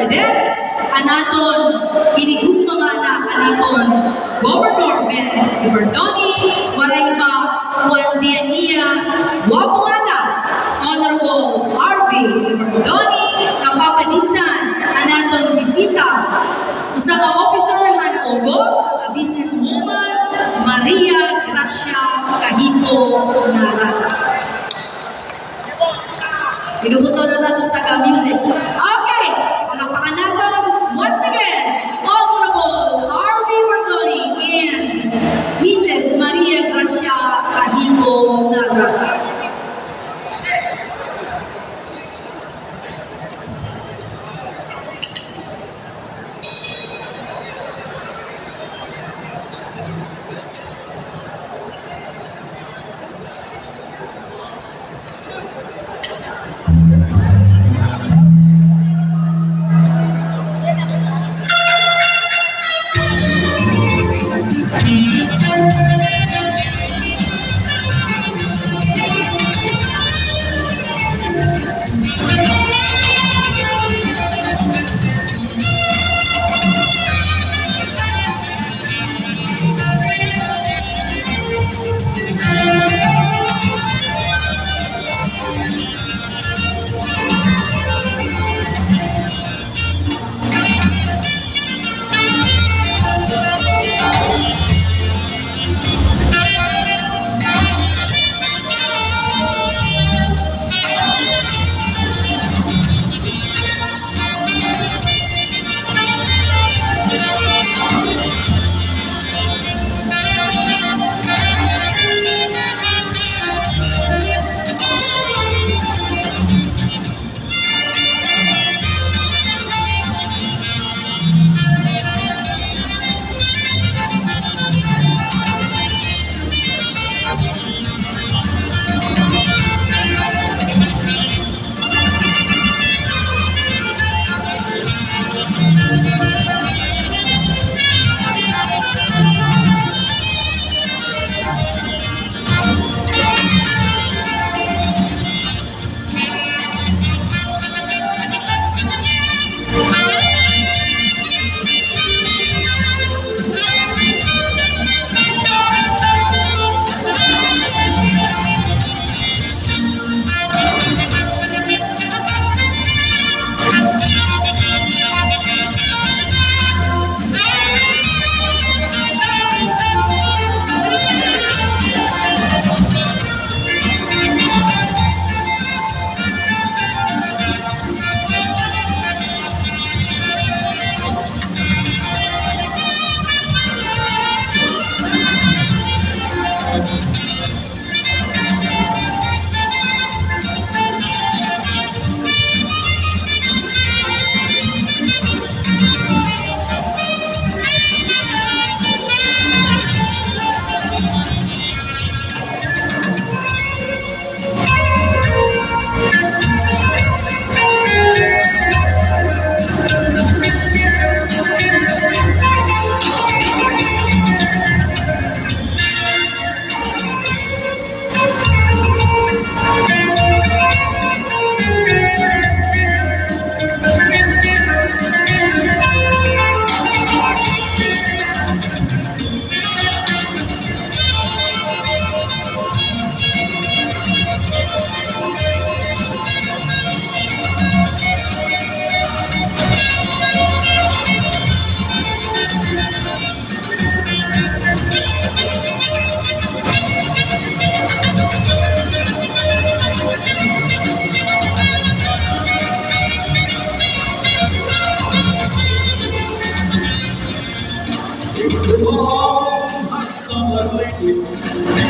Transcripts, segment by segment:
President, anaton hinigugma mga anak anaton Governor Ben Iberdoni, walay ba Juan Diania, wapong anak Honorable R.V. Iberdoni, kapapadisan anaton bisita usa ka officer han Ogo, a businesswoman Maria Gracia Cahipo Narata. Pinubuto na natin taga-music. Okay, palakpakan natin once again, Honorable R.V. Iberdoni and Mrs. Maria Gracia Cahipo Narata.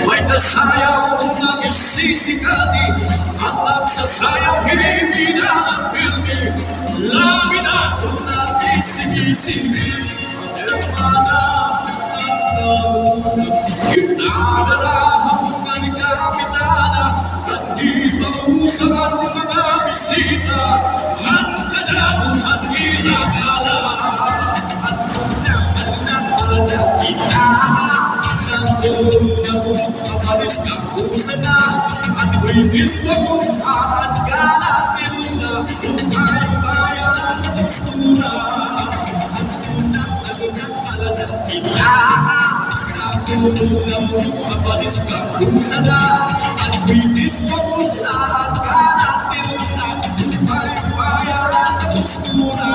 May nasayaw na isisikati at nagsasayaw hindi na ang filmi. Labi na kung naisip-isip Hermana at nauna Inadarahan ng kapitana at di pausap ang mga bisita. Handa na kung ang inagala at kung nakakala kita. Kapalis ka pusa na at may mismo kung ahan ka na tinuna kung tayo bayan postura. Mabalis ka sana at bilis papuntahan ka natin na may bayaran na postura.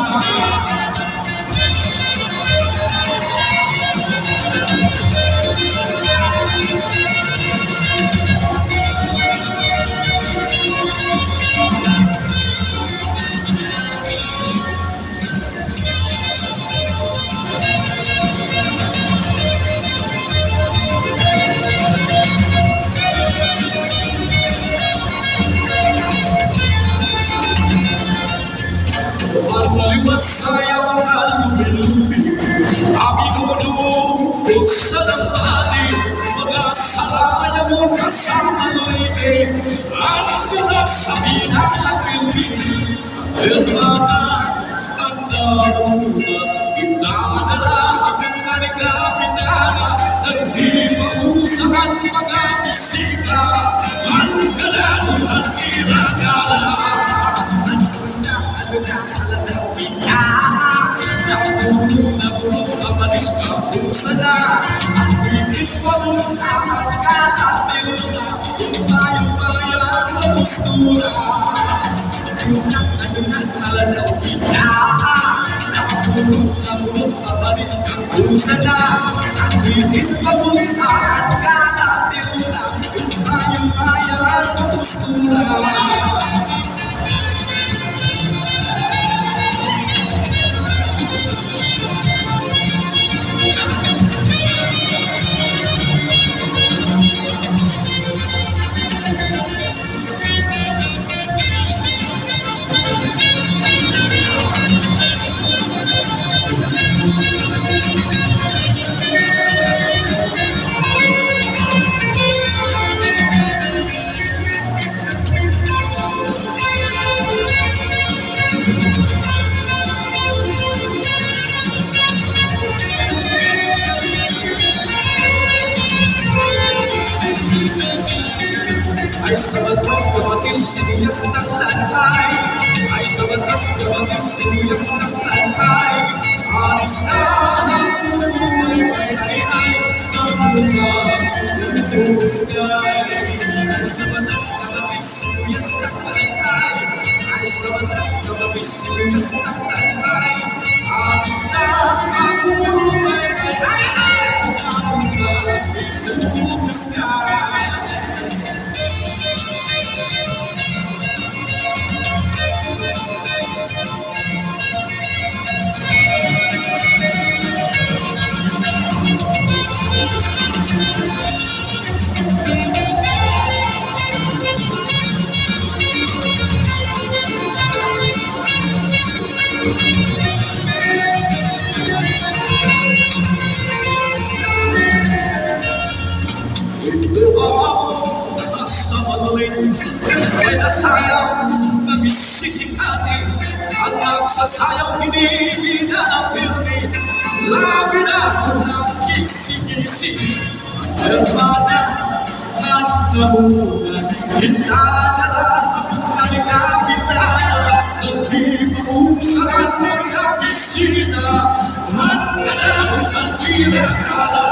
Liwat sayaw na lubi-lubi, aming ulubog sa dambati, mga salaya mo kasama lady, ang tulad sa pinakapilbi. Elmana, ang nauna, inadala ang naligapitana, hindi mausahan mga bisita, ang galaw at iragala. Mabalis ka sana at bilis papuntahan ka natin na tayong bayan na postura. Nagtalalaw mabalis ka sana at bilis papuntahan ka natin na tayong bayan na postura. Ay sa batas kamatis siniyas ng lanay, ay sa batas kamatis siniyas ng lanay, alis na ang buhay ay ang mga husgay. Ay sa batas kamatis siniyas ng lanay, ay sa batas kamatis siniyas ng lanay, alis na ang buhay ay ang mga husgay. Kaya nasayaw na bisisikati, ang nagsasayaw hindi na apirni, labi na nakikisi-kisi. Hermana at namunan, hinadala ang naligapitana, hindi mausahan mga bisita, hanggang ang pinagkala.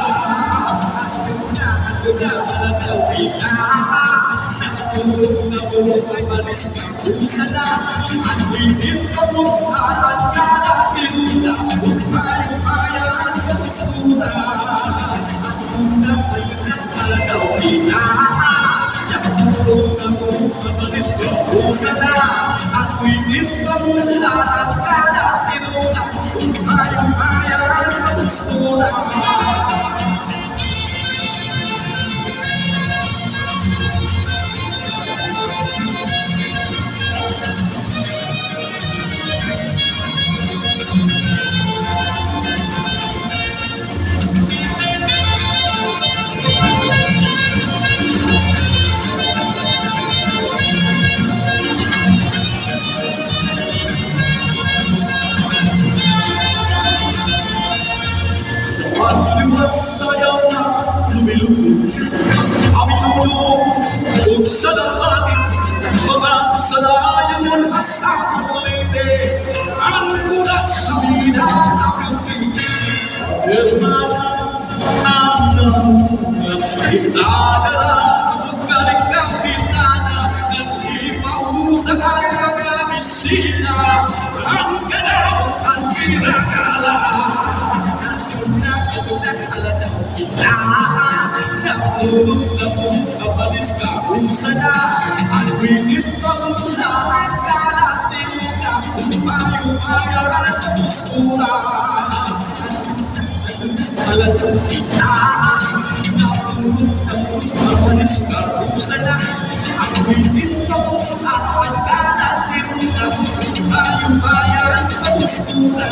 Ay malis ka sana at bilis papuntahan ka natin na tayo bayan na postura. At kung nagtalagaw malis ka sana at bilis papuntahan ka natin na tayo bayan na postura. Liwat sayaw na lumilubog, aming ulubog sa dapatin, mga salayan mo asama mo lady, ang Dadala galing kapitana, nag-ipausahan mga bisita, ang galaw ang ginagala. Kapalis ka usana, ang winis na mula ang kalating ka, umayo-ayaran at muskula. Alatang kita, kapalis ka usana, ang winis na mula ang kalating ka, umayo-ayaran at muskula.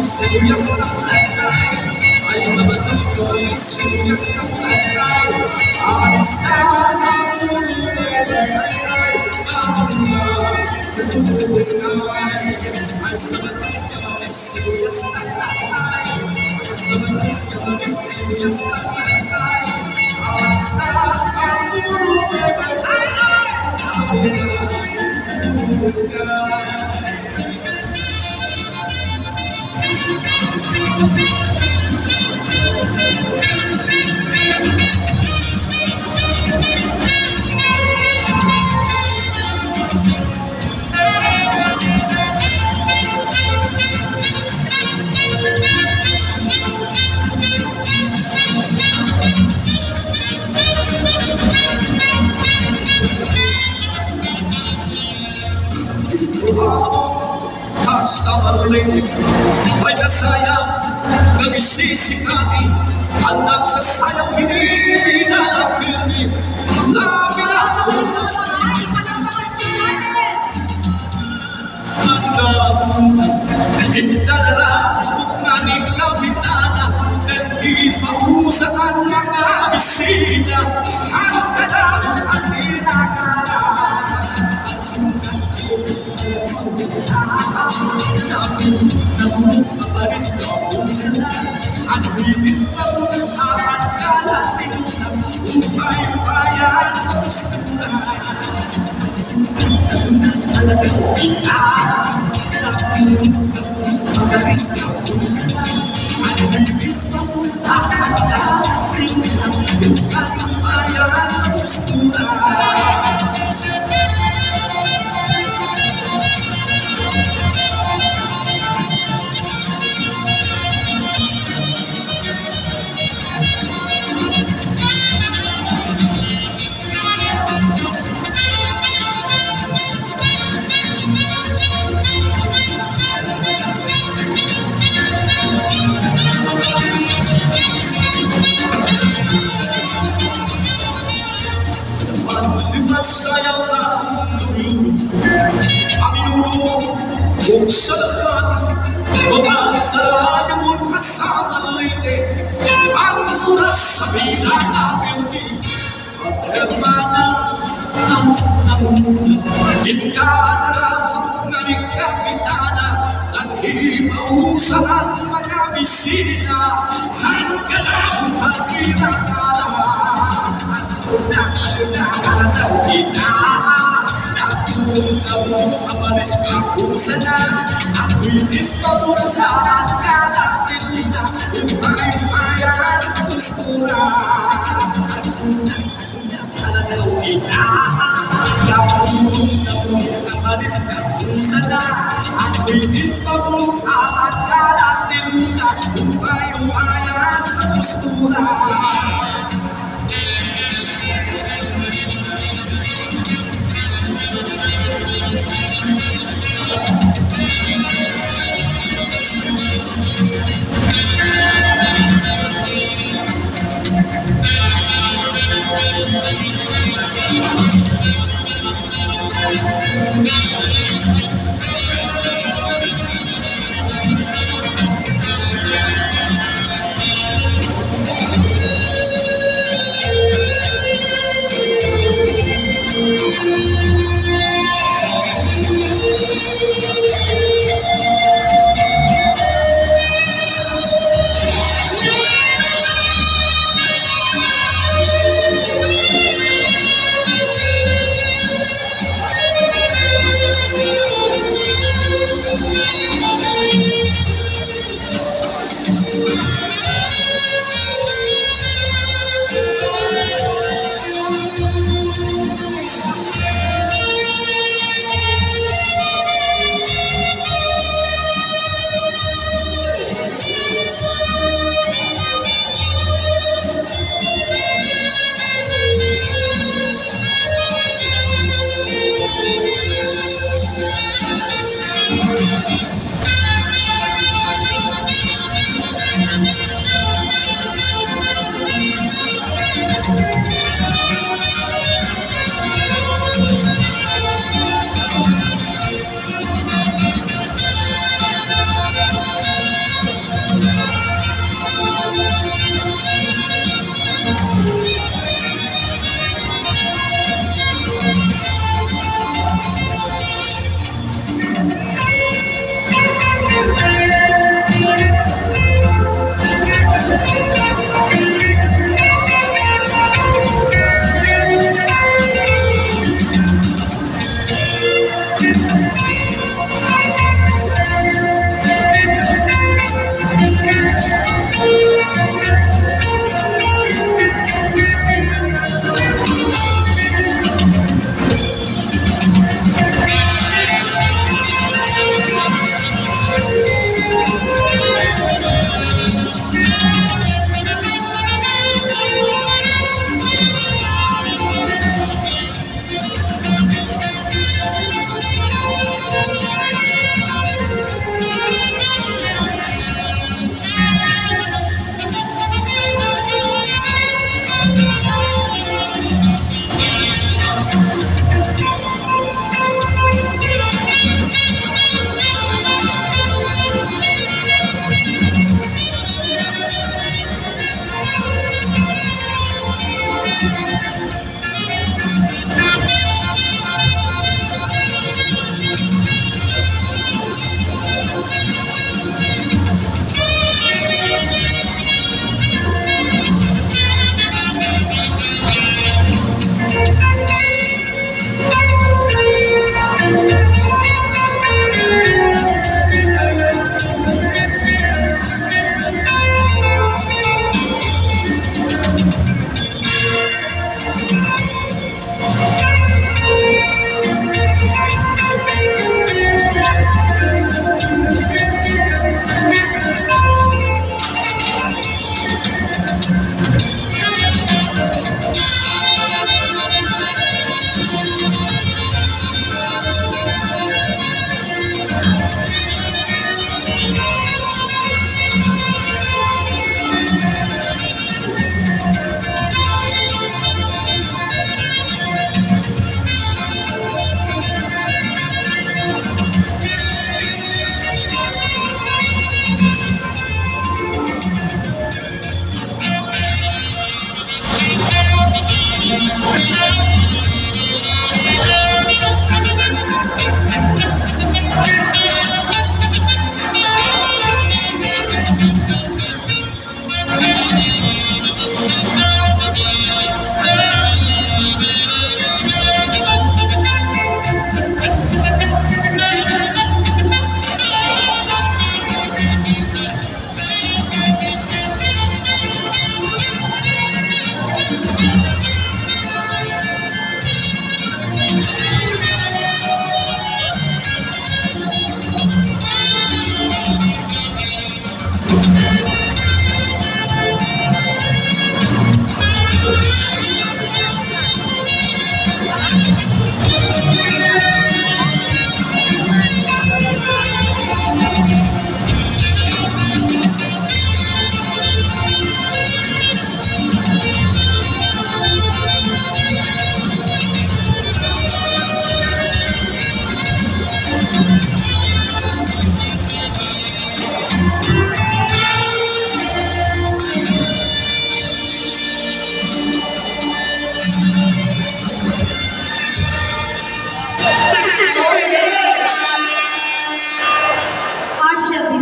Serious na tatay, ay sa batas ko ay serious na tatay. Alis na ang ululay, lulubos ka ay sa batas ko ay serious na tatay, ay sa batas ko ay serious na tatay. Alis na ang ululay, lulubos ka. Kasama ulit ay nasayang nagsisikati at nagsasayang hinihinaapin labiran ang nabunan hindala na ni kapitana hindi pausaan mga bisita ang kalaman ang inakala. Kapalis ka usana, ang bilis na mula ang kalating ka, umayo-ayaran at muskula. Talagang kita, kapalis ka usana, ang bilis na mula ang kalating ka, umayo-ayaran at muskula. Kung sa lahat, mga sarado mo't kasama lite, ang oras sa pinakapildi, at hermana, Gitara ng kapitana, nag-iwausan ang mga bisita, hanggang ang pinakala. Amalis ka kung sana, ako'y ispapunta at kalatin na, upay-payan kustura. Amalis ka kung sana, ako'y ispapunta at kalatin na, upay-payan kustura.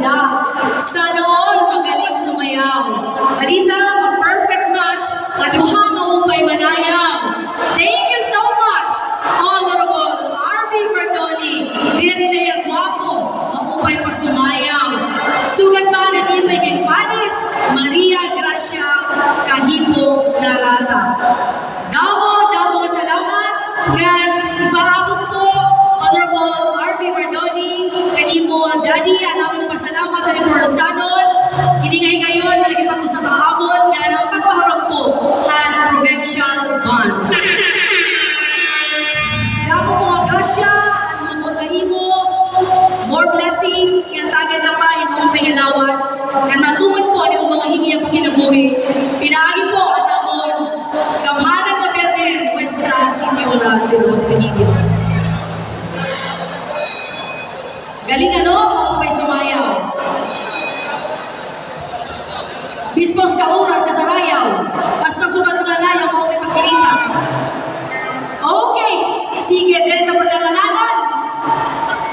sila. Sana all magaling sumayaw. Balita, mag-perfect match, maduha maupay manayang. Thank you so much, Honorable R.B. Bernoni. Diri na yung gwapo, maupay pa sumayaw. Sugat ba na ibay kay Panis, Maria Gracia Kahipo Narata. Damo nga salamat. Gan, ipaabot po, Honorable R.B. Bernoni, kanimo Daddy, anamong pasalamat sa Lipor Rosanon. Hindi nga higayon, nalagay pa ko sa kahamon, nga ang pagpaharap po, hand prevention bond. Damo mga grasya, mga kahimo, more blessings, yan tagad na pa, yung pangalawas. Yan matuman po, ang mga hingi ang kinabuhi. Pinaagi po, at amon, kamhanan na Berner, Nuestra Senora de los Remedios.